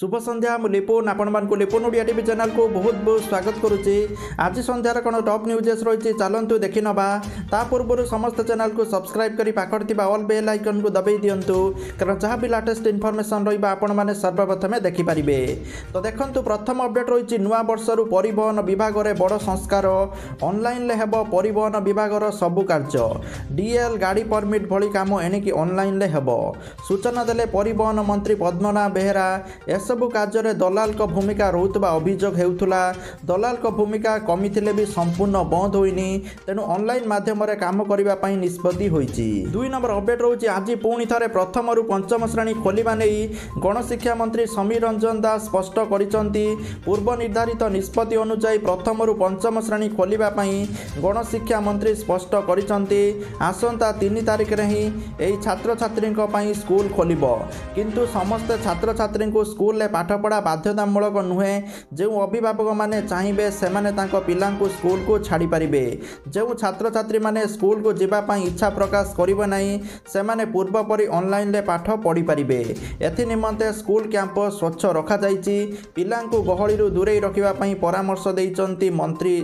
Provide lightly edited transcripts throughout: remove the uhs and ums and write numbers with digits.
शुभ संध्या मु लिपुन आपण लिपुन Odia TV channel को बहुत बहुत स्वागत करुच्ची। आज संध्यार कौन टॉप न्यूजेस रही चलतु देखी नवा ता पूर्व समस्त चैनल को सब्सक्राइब कर पाखर ऑल बेल आइकन को दबाई दिंतु कारण जहाँ भी लेटेस्ट इनफॉरमेशन रही सर्वप्रथम देखिपारे। तो देखंतु प्रथम अपडेट रही नुआ वर्षर परिवहन विभाग में बड़ संस्कार ऑनलाइन हेब परिवहन विभाग सबु कार्य डीएल गाड़ी परमिट भली काम एणिकी ऑनलाइन हेब सूचना देले परिवहन मंत्री पद्मनाभ बेहेरा। एसबु कार्य दलाल भूमिका रोकवा अभियोग होता दलाल भूमिका कमी भी संपूर्ण बंद होइनी तेणु ऑनलाइन माध्यम काम करने निष्पत्ति होइछि। 2 नंबर अपडेट रोचे आज पुणी थे प्रथम रु पंचम श्रेणी खोलिबा नहीं गणशिक्षा मंत्री समीर रंजन दास स्पष्ट करिसंती। पूर्व निर्धारित निष्पत्ति अनुसार प्रथम रु पंचम श्रेणी खोलिबापई गणशिक्षा मंत्री स्पष्ट करिसंती। आसंता 3 तारिख रे ही एही छात्र छात्री स्कूल खोलिबो किंतु समस्त छात्र छात्री को स्कूल पाठपढ़ा बाध्यतामूलक नुहे। जो अभिभावक माने चाहिए से पिला स्कूल को छाड़ी पारिबे। जो छात्र छात्री माने स्कूल को जीवाई इच्छा प्रकाश करिबो नाही सेमाने पूर्व परि ऑनलाइन ले पाठ पढ़ी पारिबे। एथि निमंते स्कूल कैंपस स्वच्छ रखा जाइछि। पिला गहली दूरे रखिबा पई परामर्श देइचंती मंत्री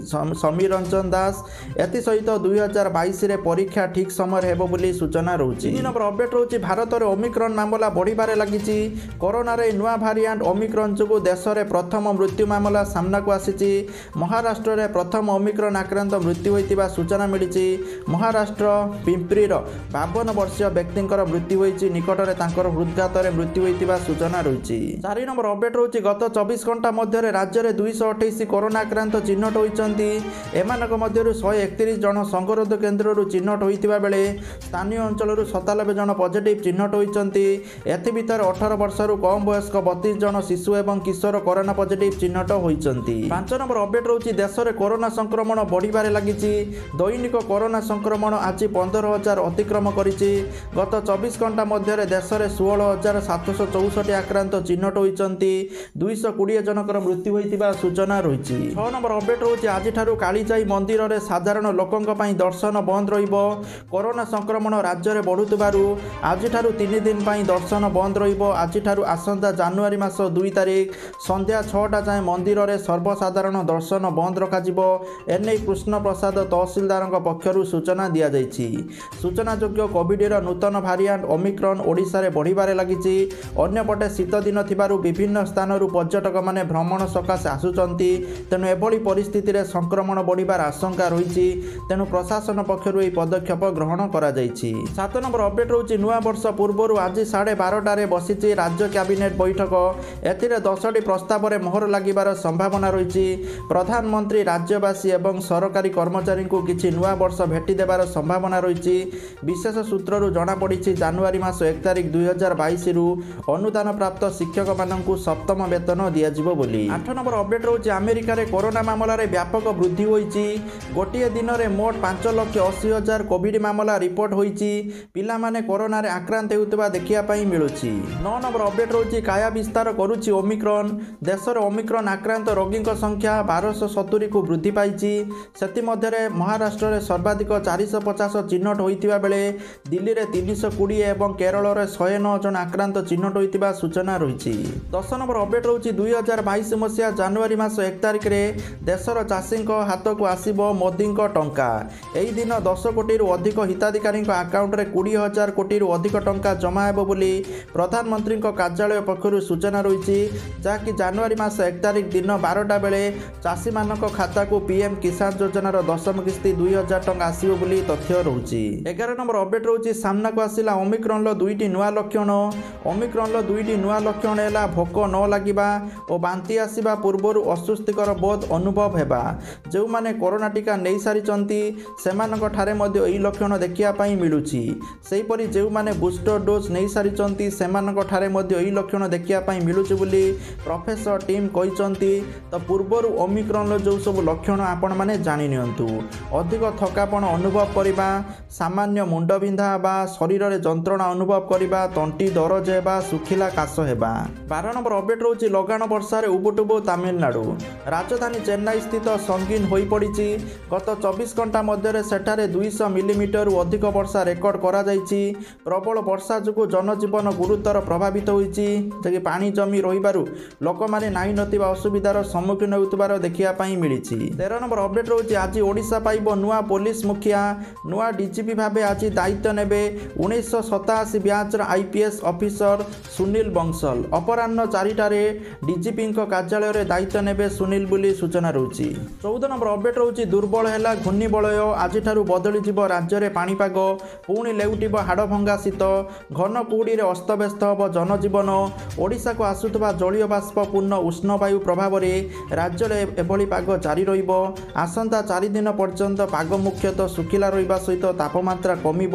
समीर रंजन दास। एथि सहित 2022 रे परीक्षा ठीक समय हेबो बोली सूचना रहउछि। 3 नंबर अपडेट रहउछि भारत रे ओमिक्रॉन मामला बढ़िबारे लागिछि। कोरोना रे नुआ भारिएंट ओमिक्रॉन जो देश में प्रथम मृत्यु मामला सामना को आसी। महाराष्ट्र में प्रथम ओमिक्रॉन आक्रांत मृत्यु होता सूचना मिली। महाराष्ट्र पिंपरीर 52 वर्षीय व्यक्ति मृत्यु होती निकट में हृदघात मृत्यु होता सूचना रही। 4 नंबर अपडेट रही गत 24 घंटा मध्य राज्य में 228 कोरोना आक्रांत चिन्हट होती। एमानक मध्यरु 131 जन संगरोध केन्द्र चिन्हट होता बेले स्थानीय अंचल 97 जन पॉजिटिव चिन्हट होती। एथिभितर 18 वर्षर कम वयस्क 32 जन शिशु एवं किशोर कोरोना पॉजिटिव चिन्हट होती। 5 नंबर अपडेट रही देश में कोरोना संक्रमण बढ़िबारे लागिछि। दैनिक कोरोना संक्रमण आज 15,000 अतिक्रम करिछि। गत 24 घंटा मध्य देश में 16,764 आक्रांत चिन्हट होती। 220 जनकर मृत्यु होता सूचना रही। 6 नंबर अपडेट रही आज कालीजाई मंदिर में साधारण लोकों दर्शन बंद रहिबो। कोरोना संक्रमण राज्य में बढ़ुथिबारु आज 3 दिन दर्शन बंद रहिबो। आज आसंता जानुआरी मास 2 तारिख संध्या 6टा जाए मंदिर में सर्वसाधारण दर्शन बंद रखाजिबो। एने कृष्ण प्रसाद तहसीलदार पक्षर सूचना दि जाइछि। सूचना योग्य कोविड नूतन भारिएंट ओमिक्रॉन ओडिशा रे बढ़िबारे लागिछि। अन्यपटे शीत दिन थिबारु विभिन्न स्थानरू पर्यटक माने भ्रमण सकाशे आसुचंती तेणु एभली परिस्थिति रे संक्रमण बढ़िबार आशंका रहिछि तेणु प्रशासन पक्षर एही पदक्षेप ग्रहण करा जाइछि। 7 नंबर अपडेट रहउछि नुआ वर्ष पूर्व आज 12:30 रे बसिछि राज्य कैबिनेट बैठक। एथिरे 10टी प्रस्ताव में मोहर लागिबार संभावना रही। प्रधानमंत्री राज्यवासी एवं सरकारी कर्मचारी को किछि नुआ वर्ष भेटी देबार संभावना रही। विशेष सूत्रु जनापड़ी जानुआरी मास 1 तारिख 2022 रु अनुदान प्राप्त शिक्षक मानू सप्तम वेतन दियाजिबो बोली। 8 नंबर अपडेट रही अमेरिका रे कोरोना मामला रे व्यापक वृद्धि होईछि। गोटे दिन में मोट 5,80,000 कोविड मामला रिपोर्ट होईछि। पिला माने कोरोना रे आक्रांत हेउतबा देखिया पई मिलुछि। 9 नंबर अपडेट रही काया विस्तार करुच्ची ओमिक्रॉन। देश में ओमिक्रॉन आक्रांत रोगी संख्या 1270 को वृद्धि पाई। से महाराष्ट्र में सर्वाधिक 450 चिन्हट होता बेले दिल्ली में 320 और केरल में 109 जन आक्रांत चिन्हट होता सूचना रही। 10 नंबर अपडेट रही 2022 मसीहा जानुआरी मास 1 तारिख में देशर चाषी हाथ को आसब मोदी टंका। यही दिन 10 कोटी अधिक हिताधिकारी आकाउंट में 20,000 कोटी अधिक टंका जमा हेब बोली प्रधानमंत्री कार्यालय पक्षर सूचना रही। जहाँकि जानुआरी मास 1 तारिख दिन 12टा बेले चाषी मानक खाता को पीएम किसान योजनार 10म किस्ती 2,000 टंका आसिबो बोली तथ्य रही। 11 नंबर अपडेट रही सामना को आसिला ओमिक्रॉन 2टी नुआ लक्षण। ओमिक्रॉन 2टी नुआ लक्षण है भोक न लगिबा और बांती आसिबा पूर्वर अस्वस्तिकर बोध अनुभव हेबा। जो माने कोरोना टीका नहीं सारिचंती सेमानक ठारे मध्ये एही लक्षण देखिया पई मिलुछि। सेहीपरि जो माने बूस्टर डोज नहीं सारिचंती सेमानक ठारे मध्ये एही लक्षण देखिया पई मिलुछि बोली प्रोफेसर टीम कहिचंती। तो पूर्वर ओमिक्रॉन जो सब लक्षण आपण माने जानि नियंतु। अधिक थकापन अनुभव करिबा, सामान्य मुंड बिंधा बा, शरीर रे जंत्रणा अनुभव करिबा, तंटी दरज हेबा, सुखिला काश हेबा। 12 नंबर अपडेट रहउछि लगान वर्षा रे उबुटुबु तमिलनाडु। राजधानी चेन्नई स्थित संगीन होई पड़िछि। गत 24 घंटा मध्य सेठारे 200 मिलीमीटर अधिक वर्षा रेकर्ड करा जाइछि। प्रबल वर्षा जुगु जनजीवन गुरुतर प्रभावित होइछि। ଯେ ପାଣି ଜମି ରହିବାରୁ ଲୋକମାନେ ନାହିଁ ନଥିବା ଅସୁବିଧାର ସମ୍ମୁଖୀନ ହେଉଥିବାର ଦେଖିବା ପାଇଁ ମିଳିଛି। 13 ନମ୍ବର ଅପଡେଟ୍ ରହୁଛି ଆଜି ଓଡ଼ିଶା ପାଇବ ନୂଆ ପୋଲିସ ମୁଖିଆ। ନୂଆ ଡିଜିପି ଭାବେ ଆଜି ଦାୟିତ୍ୱ ନେବେ 1987 ବ୍ୟାଚ୍ର ଆଇପିଏସ୍ ଅଫିସର ସୁନୀଲ ବଂଶଲ। ଅପରାହ୍ନ 4ଟାରେ ଡିଜିପିଙ୍କ କାର୍ଯ୍ୟାଳୟରେ ଦାୟିତ୍ୱ ନେବେ ସୁନୀଲ ବୋଲି ସୂଚନା ରହୁଛି। 14 ନମ୍ବର ଅପଡେଟ୍ ରହୁଛି ଦୁର୍ବଳ ହେଲା ଘୂର୍ଣ୍ଣିବଳୟ। ଆଜିଠାରୁ ବଦଳିଯିବ ରାଜ୍ୟରେ ପାଣିପାଗ। ପୁଣି ଲେଉଟିବ ହାଡ଼ଭଙ୍ଗା ଶୀତ। ଘନ କୁହୁଡ଼ିରେ ଅସ୍ତବ୍ୟସ୍ତ ହେବ ଜନଜୀବନ। ଓଡ଼ିଶାକୁ ଆସୁଥିବା ଜଳୀୟ ବାଷ୍ପପୂର୍ଣ୍ଣ ଉଷ୍ଣବାୟୁ ପ୍ରଭାବରେ ରାଜ୍ୟରେ ଏଭଳି ପାଗ ଜାରି ରହିବ। ଆସନ୍ତା 4 ଦିନ ପର୍ଯ୍ୟନ୍ତ ପାଗ ମୁଖ୍ୟତଃ ଶୁଖିଲା ରହିବା ସହିତ ତାପମାତ୍ରା କମିବ।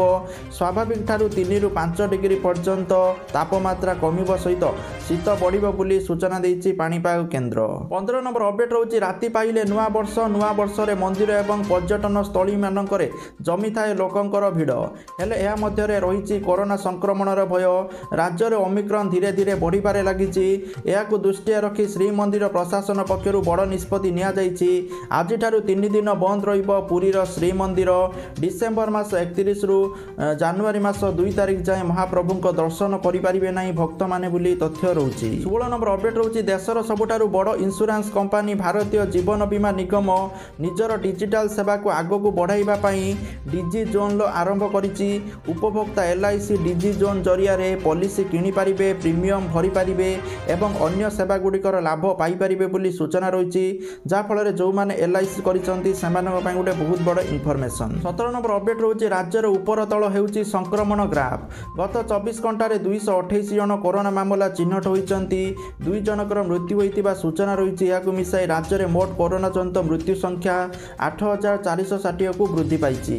ସ୍ୱାଭାବିକ ଠାରୁ 3 ରୁ 5 ଡିଗ୍ରୀ ପର୍ଯ୍ୟନ୍ତ ତାପମାତ୍ରା କମିବ ସହିତ ଶୀତ ବଢ଼ିବ ବୋଲି ସୂଚନା ଦେଇଛି ପାଣିପାଗ କେନ୍ଦ୍ର। 15 ନମ୍ବର ଅପଡେଟ୍ ରହୁଛି ରାତି ପାଇଲେ ନୂଆବର୍ଷ। ନୂଆବର୍ଷରେ ମନ୍ଦିର ଏବଂ ପର୍ଯ୍ୟଟନ ସ୍ଥଳୀମାନଙ୍କରେ ଜମିଥାଏ ଲୋକଙ୍କର ଭିଡ଼। ହେଲେ ଏହା ମଧ୍ୟରେ ରହିଛି କରୋନା ସଂକ୍ରମଣର ଭୟ। ରାଜ୍ୟରେ ଓମିକ୍ରନ୍ ଧୀରେ ଧୀରେ ବଢ଼ିବାରେ ଲାଗିଛି। ଏହାକୁ ଦୃଷ୍ଟିରେ ରଖି ଶ୍ରୀମନ୍ଦିର ପ୍ରଶାସନ ପକ୍ଷରୁ ବଡ଼ ନିଷ୍ପତ୍ତି ନିଆଯାଇଛି। ଆଜିଠାରୁ 3 ଦିନ ବନ୍ଦ ରହିବ ପୁରୀର ଶ୍ରୀମନ୍ଦିର। ଡିସେମ୍ବର ମାସ 31ରୁ ଜାନୁଆରୀ ମାସ 2 ତାରିଖ ଯାଏଁ ମହାପ୍ରଭୁଙ୍କ ଦର୍ଶନ କରିପାରିବେ ନାହିଁ ଭକ୍ତମାନେ ବୋଲି ତଥ୍ୟ ରହୁଛି। 16 ନମ୍ବର ଅପଡେଟ୍ ରହୁଛି ଦେଶର ସବୁଠାରୁ ବଡ଼ ଇନ୍ସୁରାନ୍ସ କମ୍ପାନୀ ଭାରତୀୟ ଜୀବନ ବୀମା ନିଗମ ନିଜର ଡିଜିଟାଲ ସେବାକୁ ଆଗକୁ ବଢ଼ାଇବା ପାଇଁ ଡିଜି ଜୋନ୍ର ଆରମ୍ଭ କରିଛି। ଉପଭୋକ୍ତା LIC ଡିଜି ଜୋନ୍ ଜରିଆରେ ପଲିସି କିଣିପାରିବେ, ପ୍ରିମିୟମ୍ ଭରିପାରିବେ ଏବଂ ଅନ୍ୟ ସେବାଗୁଡ଼ିକର ଲାଭ ପାଇପାରିବେ ବୋଲି ସୂଚନା ରହିଛି। ଯାହାଫଳରେ ଯେଉଁମାନେ LIC କରିଛନ୍ତି ସେମାନଙ୍କ ପାଇଁ ଗୋଟେ ବହୁତ ବଡ଼ ଇନଫର୍ମେସନ୍। 17 ନମ୍ବର ଅପଡେଟ୍ ରହୁଛି ରାଜ୍ୟର ଉପର ତଳ ହେଉଛି ସଂକ୍ରମଣ ଗ୍ରାଫ। ଗତ 24 ଘଣ୍ଟାରେ 228 ଜଣ କରୋନା ମାମଲା ଚିହ୍ନଟ ହୋଇଛନ୍ତି। 2 ଜଣଙ୍କର ମୃତ୍ୟୁ ହୋଇଥିବା ସୂଚନା ରହିଛି। ଏହାକୁ ମିଶାଇ ରାଜ୍ୟରେ ମୋଟ କରୋନା ଜନିତ ମୃତ୍ୟୁ ସଂଖ୍ୟା 8460କୁ ବୃଦ୍ଧି ପାଇଛି।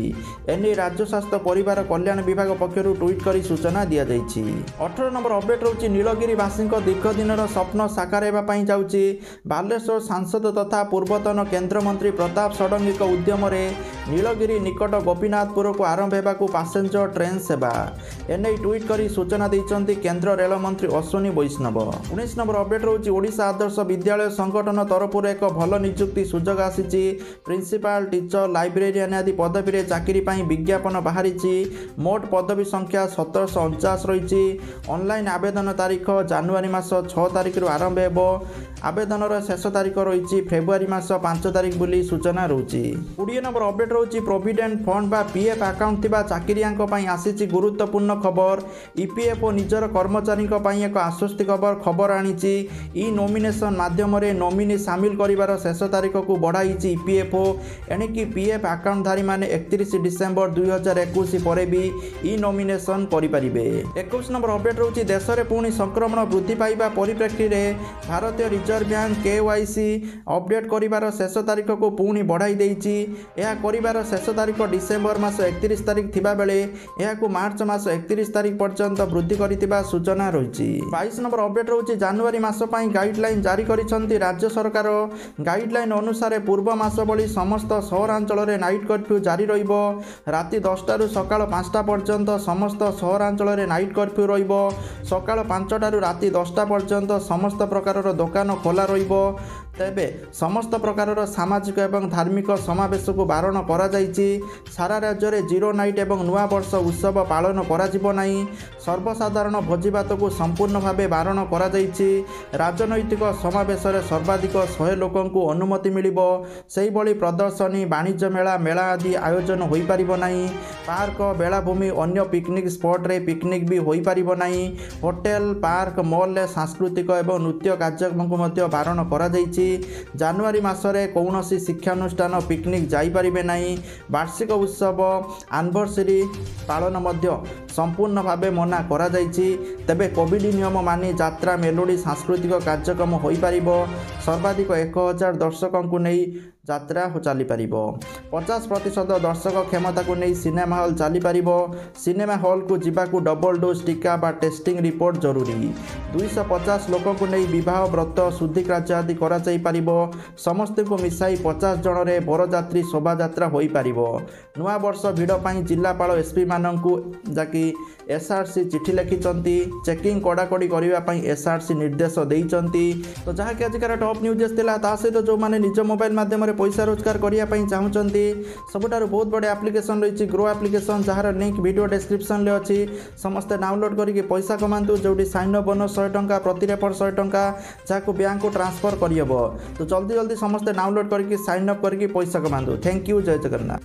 ଏନେଇ ରାଜ୍ୟ ସ୍ୱାସ୍ଥ୍ୟ ପରିବାର କଲ୍ୟାଣ ବିଭାଗ ପକ୍ଷରୁ ଟ୍ୱିଟ୍ କରି ସୂଚନା ଦିଆଯାଇଛି। 18 ନମ୍ବର ଅପଡେଟ୍ ରହୁଛି ନୀଳଗିରିବାସୀଙ୍କ ଦୀର୍ଘ ଦିନର ସ୍ୱପ୍ନ ସାକାର ହେବା ପାଇଁ ଯାଉଛି। ବାଲେଶ୍ୱର ସାଂସଦ ତଥା ପୂର୍ବତନ କେନ୍ଦ୍ରମନ୍ତ୍ରୀ ପ୍ରତାପ ଷଡ଼ଙ୍ଗୀଙ୍କ ଉଦ୍ୟମରେ ନୀଳଗିରି ନିକଟ ଗୋପୀନାଥପୁରକୁ ଆରମ୍ଭ ହେବାକୁ ପାସେଞ୍ଜର ଟ୍ରେନ୍ ସେବା। ଏନେଇ ଟ୍ୱିଟ୍ କରି ସୂଚନା ଦେଇଛନ୍ତି କେନ୍ଦ୍ର ରେଳମନ୍ତ୍ରୀ ଅଶ୍ୱିନୀ ବୈଷ୍ଣବ। 19 ନମ୍ବର ଅପଡେଟ୍ ରହୁଛି ଓଡ଼ିଶା ଆଦର୍ଶ ବିଦ୍ୟାଳୟ ସଂଗଠନ ତରଫରୁ ଏକ ଭଲ ନିଯୁକ୍ତି ସୁଯୋଗ ଆସିଛି। ପ୍ରିନ୍ସିପାଲ, ଟିଚର, ଲାଇବ୍ରେରିଆନ୍ ଆଦି ପଦବୀରେ ଚାକିରି ପାଇଁ ବିଜ୍ଞାପନ ବାହାରିଛି। ମୋଟ ପଦବୀ ସଂଖ୍ୟା 1749 ରହିଛି। ଅନଲାଇନ୍ ଆବେଦନ ତାରିଖ ଜାନୁଆରୀ ମାସ 6 ତାରିଖରୁ ଆରମ୍ଭ ହେବ। ଆବେଦନର ଶେଷ ତାରିଖ ରହିଛି ଫେବୃଆରୀ ମାସ 5 ତାରିଖ ବୋଲି ସୂଚନା ରହୁଛି। 20 ନମ୍ବର ଅପଡେଟ୍ ରହୁଛି ପ୍ରୋଭିଡେଣ୍ଟ ଫଣ୍ଡ ବା PF ଆକାଉଣ୍ଟ ଥିବା ଚାକିରିଆଙ୍କ ପାଇଁ ଆସିଛି ଗୁରୁତ୍ୱପୂର୍ଣ୍ଣ ଖବର। EPFO ନିଜର କର୍ମଚାରୀଙ୍କ ପାଇଁ ଏକ ଆଶ୍ୱସ୍ତିକର ଖବର ଆଣିଛି। ନୋମିନେସନ୍ ମାଧ୍ୟମରେ ନୋମିନି ସାମିଲ କରିବାର ଶେଷ ତାରିଖକୁ ବଢ଼ାଇଛି EPFO। ଏଣିକି PF ଆକାଉଣ୍ଟଧାରୀମାନେ 31 ଡିସେମ୍ବର 2021 ପରେ ବି ନୋମିନେସନ୍ କରିପାରିବେ। 21 ନମ୍ବର ଅପଡେଟ୍ ରହୁଛି ଦେଶରେ ପୁଣି ସଂକ୍ରମଣ ବୃଦ୍ଧି ପାଇବା ପରିପ୍ରେକ୍ଷୀରେ ଭାରତୀୟ ରିଜର୍ଭ ବ୍ୟାଙ୍କ KYC ଅପଡେଟ୍ କରିବାର ଶେଷ ତାରିଖକୁ ପୁଣି ବଢ଼ାଇ ଦେଇଛି। ଏହା କରିବାର ଶେଷ ତାରିଖ ଡିସେମ୍ବର ମାସ 31 ତାରିଖ ଥିବାବେଳେ ଏହାକୁ ମାର୍ଚ୍ଚ ମାସ 31 ତାରିଖ ପର୍ଯ୍ୟନ୍ତ ବୃଦ୍ଧି କରିଥିବା ସୂଚନା ରହିଛି। 22 ନମ୍ବର ଅପଡେଟ୍ ରହୁଛି ଜାନୁଆରୀ ମାସ ପାଇଁ ଗାଇଡଲାଇନ୍ ଜାରି କରିଛନ୍ତି ରାଜ୍ୟ ସରକାର। ଗାଇଡଲାଇନ୍ ଅନୁସାରେ ପୂର୍ବ ମାସ ଭଳି ସମସ୍ତ ସହରାଞ୍ଚଳରେ ନାଇଟ୍ କର୍ଫ୍ୟୁ ଜାରି ରହିବ। ରାତି 10ଟାରୁ ସକାଳ 5ଟା ପର୍ଯ୍ୟନ୍ତ ସମସ୍ତ ସହରାଞ୍ଚଳରେ ନାଇଟ୍ କର୍ଫ୍ୟୁ ରହିବ। ସକାଳ 5ଟାରୁ ରାତି 10ଟା ପର୍ଯ୍ୟନ୍ତ ସମସ୍ତ ପ୍ରକାରର ଦୋକାନ ଖୋଲା ରହିବ। ତେବେ ସମସ୍ତ ପ୍ରକାରର ସାମାଜିକ ଏବଂ ଧାର୍ମିକ ସମାବେଶକୁ ବାରଣ କରାଯାଇଛି। ସାରା ରାଜ୍ୟରେ ଜିରୋ ନାଇଟ୍ ଏବଂ ନୂଆବର୍ଷ ଉତ୍ସବ ପାଳନ କରାଯିବ ନାହିଁ। ସର୍ବସାଧାରଣ ଭୋଜିଭାତକୁ ସମ୍ପୂର୍ଣ୍ଣ ଭାବେ ବାରଣ କରାଯାଇଛି। ରାଜନୈତିକ ସମାବେଶରେ ସର୍ବାଧିକ 100 ଲୋକଙ୍କୁ ଅନୁମତି ମିଳିବ। ସେହିଭଳି ପ୍ରଦର୍ଶନୀ, ବାଣିଜ୍ୟ ମେଳା ଆଦି ଆୟୋଜନ ହୋଇପାରିବ ନାହିଁ। ପାର୍କ, ବେଳାଭୂମି, ଅନ୍ୟ ପିକନିକ୍ ସ୍ପଟ୍ରେ ପିକନିକ୍ ବି ହୋଇପାରିବ ନାହିଁ। ହୋଟେଲ, ପାର୍କ, ମଲ୍ରେ ସାଂସ୍କୃତିକ ଏବଂ ନୃତ୍ୟ କାର୍ଯ୍ୟକ୍ରମକୁ ମଧ୍ୟ ବାରଣ କରାଯାଇଛି। ଜାନୁଆରୀ ମାସରେ କୌଣସି ଶିକ୍ଷାନୁଷ୍ଠାନ ପିକନିକ୍ ଯାଇପାରିବେ ନାହିଁ। ବାର୍ଷିକ ଉତ୍ସବ, ଆନିଭର୍ସରୀ ପାଳନ ମଧ୍ୟ ସମ୍ପୂର୍ଣ୍ଣ ଭାବେ ମନା କରାଯାଇଛି। ତେବେ କୋଭିଡ୍ ନିୟମ ମାନି ଯାତ୍ରା, ମେଲୋଡ଼ି, ସାଂସ୍କୃତିକ କାର୍ଯ୍ୟକ୍ରମ ହୋଇପାରିବ। ସର୍ବାଧିକ 1000 ଦର୍ଶକଙ୍କୁ ନେଇ ଯାତ୍ରା ଚାଲିପାରିବ। 50% ଦର୍ଶକ କ୍ଷମତାକୁ ନେଇ ସିନେମା ହଲ୍ ଚାଲିପାରିବ। ସିନେମା ହଲ୍କୁ ଯିବାକୁ ଡବଲ ଡୋଜ୍ ଟିକା ବା ଟେଷ୍ଟିଂ ରିପୋର୍ଟ ଜରୁରୀ। 250 ଲୋକଙ୍କୁ ନେଇ ବିବାହ, ବ୍ରତ, ଶୁଦ୍ଧି କାର୍ଯ୍ୟ ଆଦି କରାଯାଇପାରିବ। ସମସ୍ତଙ୍କୁ ମିଶାଇ 50 ଜଣରେ ବରଯାତ୍ରୀ ଶୋଭାଯାତ୍ରା ହୋଇପାରିବ। ନୂଆବର୍ଷ ଭିଡ଼ ପାଇଁ ଜିଲ୍ଲାପାଳ SP ମାନଙ୍କୁ ଯାକି SRC ଚିଠି ଲେଖିଛନ୍ତି। ଚେକିଂ କଡ଼ାକଡ଼ି କରିବା ପାଇଁ SRC ନିର୍ଦ୍ଦେଶ ଦେଇଛନ୍ତି। ତ ଯାହାକି ଆଜିକାର ଟପ୍ ନ୍ୟୁଜ୍ ଥିଲା। ତା ସହିତ ଯେଉଁମାନେ ନିଜ ମୋବାଇଲ ମାଧ୍ୟମରେ पैसा रोजगार करने चाहते सबुठार बहुत बड़े एप्लिकेशन रही grow application jar link video description में अच्छी समस्ते डाउनलोड करके पैसा कमातु जो साइन अप बोनस 100 टंका प्रति रेफर 100 टंका जहाँ बैंक को ट्रांसफर करहब तो जल्दी जल्दी समस्ते डाउनलोड करके साइन अप करके पैसा कमातु। Thank you. जय जगन्नाथ।